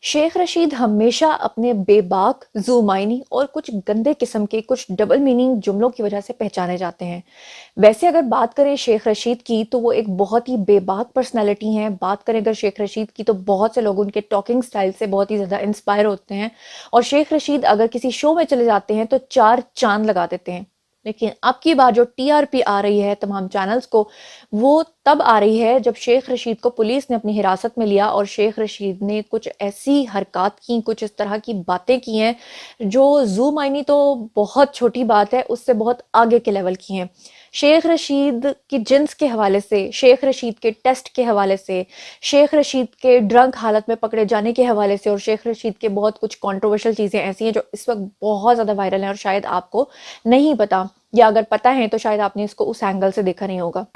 शेख रशीद हमेशा अपने बेबाक, ज़ुमाइनी और कुछ गंदे किस्म के कुछ डबल मीनिंग जुमलों की वजह से पहचाने जाते हैं। वैसे अगर बात करें शेख रशीद की तो वो एक बहुत ही बेबाक पर्सनैलिटी हैं। बात करें अगर शेख रशीद की तो बहुत से लोग उनके टॉकिंग स्टाइल से बहुत ही ज़्यादा इंस्पायर होते हैं और शेख रशीद अगर किसी शो में चले जाते हैं तो 4 चाँद लगा देते हैं। लेकिन अब की बार जो टीआरपी आ रही है तमाम चैनल्स को, वो तब आ रही है जब शेख रशीद को पुलिस ने अपनी हिरासत में लिया और शेख रशीद ने कुछ ऐसी हरकत की, कुछ इस तरह की बातें की हैं जो ज़ू मायनी तो बहुत छोटी बात है, उससे बहुत आगे के लेवल की हैं। शेख रशीद की जिन्स के हवाले से, शेख रशीद के टेस्ट के हवाले से, शेख रशीद के ड्रंक हालत में पकड़े जाने के हवाले से और शेख रशीद के बहुत कुछ कंट्रोवर्शियल चीज़ें ऐसी हैं जो इस वक्त बहुत ज़्यादा वायरल हैं और शायद आपको नहीं पता, या अगर पता है तो शायद आपने इसको उस एंगल से देखा नहीं होगा।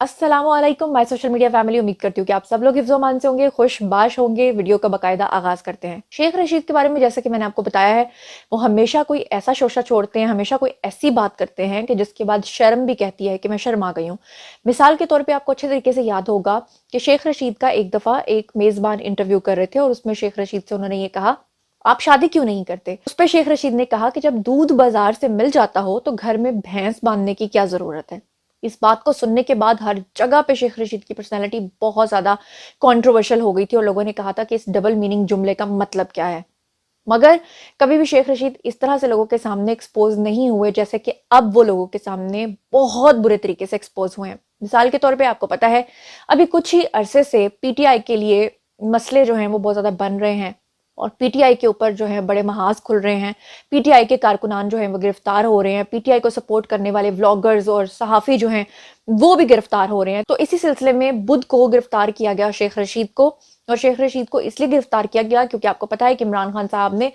अस्सलामुअलैकुम माय सोशल मीडिया फैमिली, उम्मीद करती हूँ कि आप सब लोग हिफ्ज़-ओ-अमान से होंगे, खुशबाश होंगे। वीडियो का बाकायदा आगाज करते हैं। शेख रशीद के बारे में जैसा कि मैंने आपको बताया है, वो हमेशा कोई ऐसा शोशा छोड़ते हैं, हमेशा कोई ऐसी बात करते हैं कि जिसके बाद शर्म भी कहती है कि मैं शर्मा गई हूँ। मिसाल के तौर पे आपको अच्छे तरीके से याद होगा कि शेख रशीद का एक दफ़ा एक मेज़बान इंटरव्यू कर रहे थे और उसमें शेख रशीद से उन्होंने ये कहा, आप शादी क्यों नहीं करते? उस पे शेख रशीद ने कहा कि जब दूध बाजार से मिल जाता हो तो घर में भैंस बांधने की क्या जरूरत है। इस बात को सुनने के बाद हर जगह पे शेख रशीद की पर्सनैलिटी बहुत ज्यादा कंट्रोवर्शियल हो गई थी और लोगों ने कहा था कि इस डबल मीनिंग जुमले का मतलब क्या है। मगर कभी भी शेख रशीद इस तरह से लोगों के सामने एक्सपोज नहीं हुए जैसे कि अब वो लोगों के सामने बहुत बुरे तरीके से एक्सपोज हुए हैं। मिसाल के तौर पे आपको पता है, अभी कुछ ही अरसे से पीटीआई के लिए मसले जो हैं वो बहुत ज्यादा बन रहे हैं और पीटीआई के ऊपर जो है बड़े महाज खुल रहे हैं। पीटीआई के कारकुनान जो हैं वो गिरफ्तार हो रहे हैं। पीटीआई को सपोर्ट करने वाले व्लॉगर्स और सहाफ़ी जो हैं वो भी गिरफ्तार हो रहे हैं। तो इसी सिलसिले में बुध को गिरफ्तार किया गया शेख रशीद को, और शेख रशीद को इसलिए गिरफ्तार किया गया क्योंकि आपको पता है कि इमरान खान साहब ने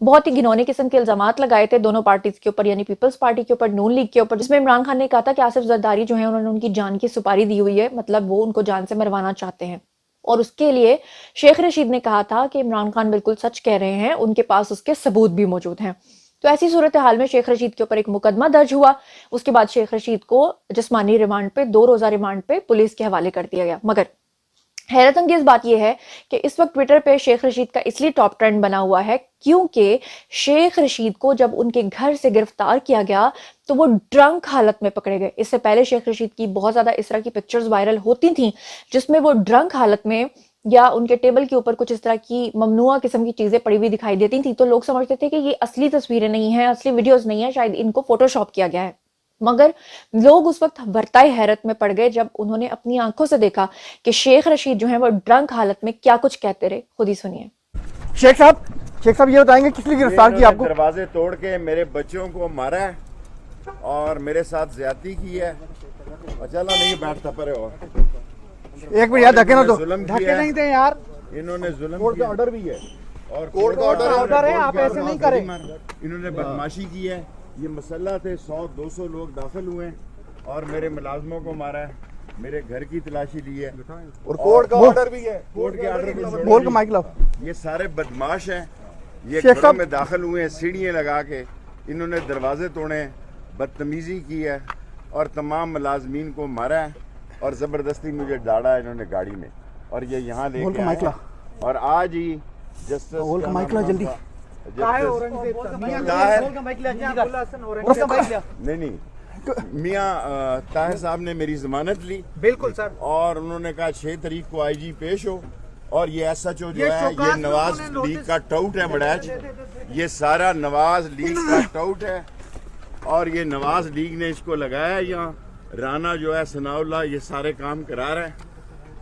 बहुत ही घिनौने किस्म के इल्जामात लगाए थे दोनों पार्टीज के ऊपर, यानी पीपल्स पार्टी के ऊपर, नून लीग के ऊपर, जिसमें इमरान खान ने कहा था कि आसिफ जरदारी जो है उन्होंने उनकी जान की सुपारी दी हुई है, मतलब वो उनको जान से मरवाना चाहते हैं। और उसके लिए शेख रशीद ने कहा था कि इमरान खान बिल्कुल सच कह रहे हैं, उनके पास उसके सबूत भी मौजूद हैं। तो ऐसी सूरत हाल में शेख रशीद के ऊपर एक मुकदमा दर्ज हुआ। उसके बाद शेख रशीद को जिस्मानी रिमांड पे, 2 रोजा रिमांड पे पुलिस के हवाले कर दिया गया। मगर हैरत अंगेज बात यह है कि इस वक्त ट्विटर पे शेख रशीद का इसलिए टॉप ट्रेंड बना हुआ है क्योंकि शेख रशीद को जब उनके घर से गिरफ्तार किया गया तो वो ड्रंक हालत में पकड़े गए। इससे पहले शेख रशीद की बहुत ज्यादा इस तरह की पिक्चर्स वायरल होती थी जिसमें वो ड्रंक हालत में या उनके टेबल के ऊपर कुछ इस तरह की ममनुआ किस्म की चीजें पड़ी हुई दिखाई देती थी। तो लोग समझते थे कि ये असली तस्वीरें नहीं है, असली वीडियोस नहीं है, शायद इनको फोटोशॉप किया गया है। मगर लोग उस वक्त वर्ताए हैरत में पड़ गए जब उन्होंने अपनी आंखों से देखा कि शेख रशीद जो है वो ड्रंक हालत में क्या कुछ कहते रहे। खुद ही सुनिए। शेख साहब ये बताएंगे किस लिए गिरफ्तार किया आपको? दरवाजे तोड़ के मेरे बच्चों को मारा है और मेरे साथ ज्यादती की है। चला नहीं बैठता पर एक मिनट यार, धक्के ना दो। धक्के नहीं थे यार, इन्होंने जुल्म कोर्ट का ऑर्डर भी है और कोर्ट का ऑर्डर है, आप ऐसे नहीं करें। इन्होंने बदमाशी की है। ये मसला थे, 100-200 लोग दाखिल हुए और मेरे मुलाजमों को मारा है, मेरे घर की तलाशी ली है और कोर्ट का ऑर्डर भी है। कोर्ट के ऑर्डर को बोल के माइक लाओ। ये सारे बदमाश हैं। ये शेख घरों साहब में दाखिल हुए हैं सीढ़ियाँ लगा के, इन्होंने दरवाजे तोड़े, बदतमीजी की है और तमाम मुलाजमीन को मारा है और ज़बरदस्ती मुझे डाला है इन्होंने गाड़ी में और ये यहाँ लेके आए हैं। और आज ही जस्टिस जल्दी नहीं मियाँ ताहिर साहब ने मेरी जमानत ली। बिल्कुल सर। और उन्होंने कहा 6 तारीख को आईजी पेश हो और ये SHO जो है ये नवाज लीग का टाउट है बड़ैच, ये सारा नवाज लीग का टाउट है और ये नवाज लीग ने इसको लगाया यहाँ। राना जो है सनाउल्लाह ये सारे काम करा रहा है,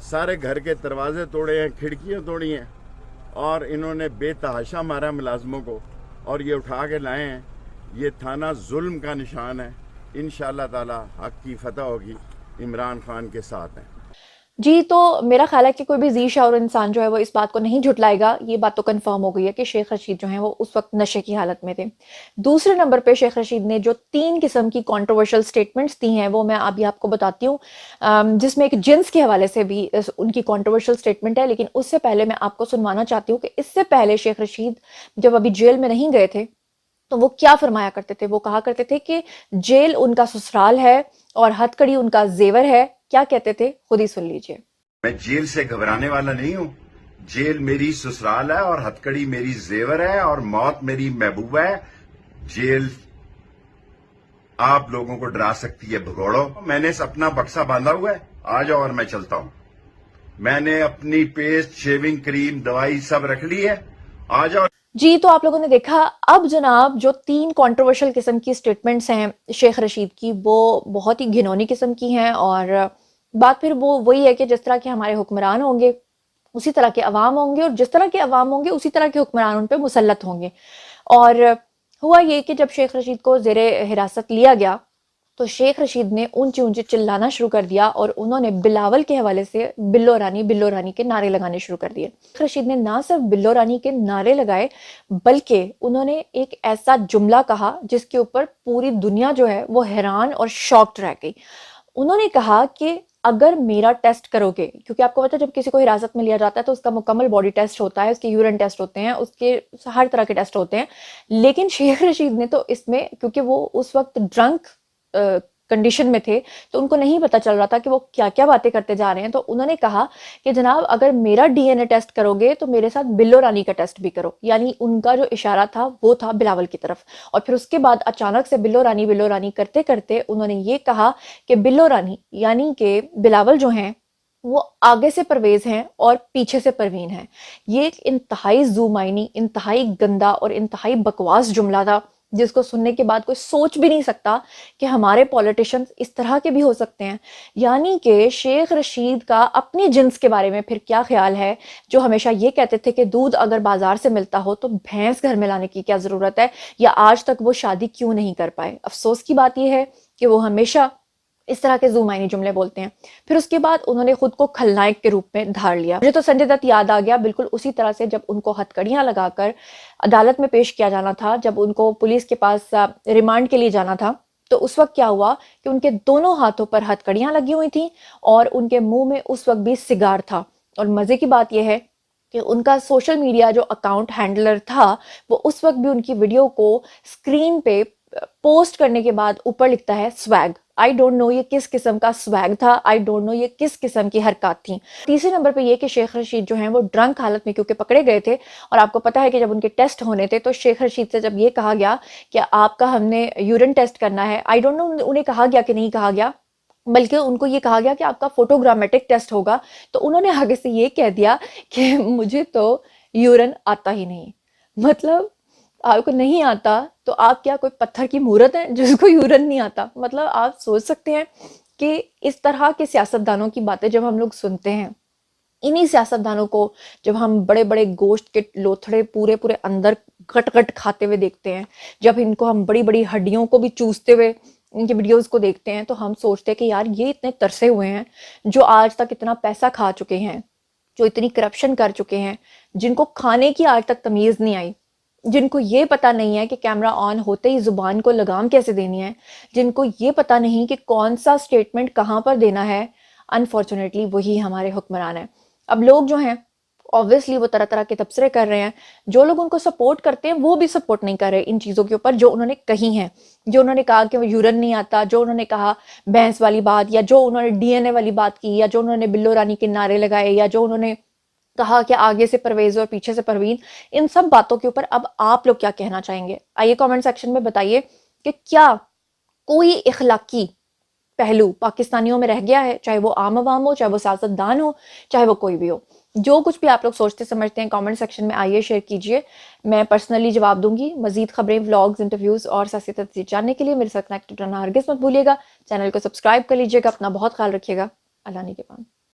सारे घर के दरवाजे तोड़े हैं, खिड़कियाँ तोड़ी हैं और इन्होंने बेतहाशा मारा मुलाजमों को और ये उठा के लाए हैं। ये थाना जुल्म का निशान है। इंशाअल्लाह ताला हक की फतह होगी, इमरान खान के साथ हैं। जी, तो मेरा ख्याल है कि कोई भी जी शाउर इंसान जो है वो इस बात को नहीं झुटलाएगा। ये बात तो कंफर्म हो गई है कि शेख रशीद जो है वो उस वक्त नशे की हालत में थे। दूसरे नंबर पे शेख रशीद ने जो 3 किस्म की कंट्रोवर्शियल स्टेटमेंट्स दी हैं वो मैं अभी आपको बताती हूँ, जिसमें एक जिन्स के हवाले से भी उनकी कंट्रोवर्शियल स्टेटमेंट है। लेकिन उससे पहले मैं आपको सुनवाना चाहती हूँ कि इससे पहले शेख रशीद जब अभी जेल में नहीं गए थे तो वो क्या फरमाया करते थे। वो कहा करते थे कि जेल उनका ससुराल है और हथकड़ी उनका जेवर है। क्या कहते थे, खुद ही सुन लीजिए। मैं जेल से घबराने वाला नहीं हूँ। जेल मेरी ससुराल है और हथकड़ी मेरी जेवर है और मौत मेरी महबूबा है। जेल आप लोगों को डरा सकती है भगोड़ो। मैंने अपना बक्सा बांधा हुआ है, आ जाओ और मैं चलता हूं। मैंने अपनी पेस्ट, शेविंग क्रीम, दवाई सब रख ली है, आ जाओ। जी, तो आप लोगों ने देखा। अब जनाब जो 3 कंट्रोवर्शियल किस्म की स्टेटमेंट्स हैं शेख रशीद की, वो बहुत ही घिनौनी किस्म की हैं। और बात फिर वो वही है कि जिस तरह के हमारे हुक्मरान होंगे उसी तरह के अवाम होंगे, और जिस तरह के अवाम होंगे उसी तरह के हुक्मरान उन पर मुसल्लत होंगे। और हुआ ये कि जब शेख रशीद को ज़ेरे हिरासत लिया गया तो शेख रशीद ने ऊंचे ऊंचे चिल्लाना शुरू कर दिया और उन्होंने बिलावल के हवाले से बिल्लो रानी के नारे लगाने शुरू कर दिए। शेख रशीद ने ना सिर्फ बिल्लो रानी के नारे लगाए, बल्कि उन्होंने एक ऐसा जुमला कहा जिसके ऊपर पूरी दुनिया जो है वो हैरान और शॉक्ड रह गई। उन्होंने कहा कि अगर मेरा टेस्ट करोगे, क्योंकि आपको पता है जब किसी को हिरासत में लिया जाता है तो उसका मुकम्मल बॉडी टेस्ट होता है, उसके यूरिन टेस्ट होते हैं, उसके हर तरह के टेस्ट होते हैं। लेकिन शेख रशीद ने तो इसमें, क्योंकि वो उस वक्त ड्रंक कंडीशन में थे तो उनको नहीं पता चल रहा था कि वो क्या क्या बातें करते जा रहे हैं, तो उन्होंने कहा कि जनाब अगर मेरा डीएनए टेस्ट करोगे तो मेरे साथ बिल्लो रानी का टेस्ट भी करो। यानी उनका जो इशारा था वो था बिलावल की तरफ। और फिर उसके बाद अचानक से बिल्लो रानी करते करते उन्होंने ये कहा कि बिल्लो रानी यानी कि बिलावल जो हैं वो आगे से परवेज हैं और पीछे से परवीन हैं। ये एक इंतहाई ज़ूमाइनी, इंतहाई गंदा और इंतहाई बकवास जुमला था जिसको सुनने के बाद कोई सोच भी नहीं सकता कि हमारे पॉलिटिशियंस इस तरह के भी हो सकते हैं। यानी कि शेख रशीद का अपनी जिन्स के बारे में फिर क्या ख्याल है, जो हमेशा ये कहते थे कि दूध अगर बाजार से मिलता हो तो भैंस घर में लाने की क्या ज़रूरत है, या आज तक वो शादी क्यों नहीं कर पाए। अफसोस की बात यह है कि वो हमेशा इस तरह के ज़ूमाइनी जुमले बोलते हैं। फिर उसके बाद उन्होंने खुद को खलनायक के रूप में धार लिया। मुझे तो संजय दत्त याद आ गया, बिल्कुल उसी तरह से जब उनको हथकड़ियां लगाकर अदालत में पेश किया जाना था, जब उनको पुलिस के पास रिमांड के लिए जाना था, तो उस वक्त क्या हुआ कि उनके दोनों हाथों पर हथकड़ियां लगी हुई थी और उनके मुंह में उस वक्त भी सिगार था। और मजे की बात यह है कि उनका सोशल मीडिया जो अकाउंट हैंडलर था वो उस वक्त भी उनकी वीडियो को स्क्रीन पे पोस्ट करने के बाद ऊपर लिखता है स्वैग। आई डोंट नो ये किस किस्म का स्वैग था, आई डोंट नो ये किस किस्म की हरकत थी। तीसरे नंबर पे ये कि शेख रशीद जो हैं वो ड्रंक हालत में क्योंकि पकड़े गए थे, और आपको पता है कि जब उनके टेस्ट होने थे तो शेख रशीद से जब ये कहा गया कि आपका हमने यूरिन टेस्ट करना है, आई डोंट नो उन्हें कहा गया कि नहीं कहा गया, बल्कि उनको ये कहा गया कि आपका फोटोग्रामेटिक टेस्ट होगा, तो उन्होंने आगे से ये कह दिया कि मुझे तो यूरिन आता ही नहीं। मतलब आपको नहीं आता तो आप क्या कोई पत्थर की मूरत है जिसको यूरिन नहीं आता। मतलब आप सोच सकते हैं कि इस तरह के सियासतदानों की बातें जब हम लोग सुनते हैं, इन्हीं सियासतदानों को जब हम बड़े बड़े गोश्त के लोथड़े पूरे पूरे अंदर गट गट खाते हुए देखते हैं, जब इनको हम बड़ी बड़ी हड्डियों को भी चूसते हुए इनके वीडियोस को देखते हैं, तो हम सोचते हैं कि यार ये इतने तरसे हुए हैं जो आज तक इतना पैसा खा चुके हैं, जो इतनी करप्शन कर चुके हैं, जिनको खाने की आज तक तमीज़ नहीं आई, जिनको ये पता नहीं है कि कैमरा ऑन होते ही जुबान को लगाम कैसे देनी है, जिनको ये पता नहीं कि कौन सा स्टेटमेंट कहाँ पर देना है। अनफॉर्चुनेटली वही हमारे हुक्मरान हैं। अब लोग जो हैं ऑब्वियसली वो तरह तरह के तबसरे कर रहे हैं, जो लोग उनको सपोर्ट करते हैं वो भी सपोर्ट नहीं कर रहे इन चीज़ों के ऊपर जो उन्होंने कही हैं, जो उन्होंने कहा कि वो यूरिन नहीं आता, जो उन्होंने कहा भैंस वाली बात, या जो उन्होंने डीएनए वाली बात की, या जो उन्होंने बिल्लो रानी के नारे लगाए, या जो उन्होंने कहा कि आगे से परवेज और पीछे से परवीन। इन सब बातों के ऊपर अब आप लोग क्या कहना चाहेंगे? आइए कमेंट सेक्शन में बताइए कि क्या कोई इखलाकी पहलू पाकिस्तानियों में रह गया है, चाहे वो आम आवाम हो, चाहे वो सियासतदान हो, चाहे वो कोई भी हो। जो कुछ भी आप लोग सोचते समझते हैं कमेंट सेक्शन में आइए शेयर कीजिए, मैं पर्सनली जवाब दूंगी। मजीद खबरें, व्लॉग्स, इंटरव्यूज और सियासी तस्दीक जानने के लिए मेरे साथ कनेक्टेड रहना हरगिज़ मत भूलिएगा। चैनल को सब्सक्राइब कर लीजिएगा। अपना बहुत ख्याल रखिएगा। अल्लाह निगहबान।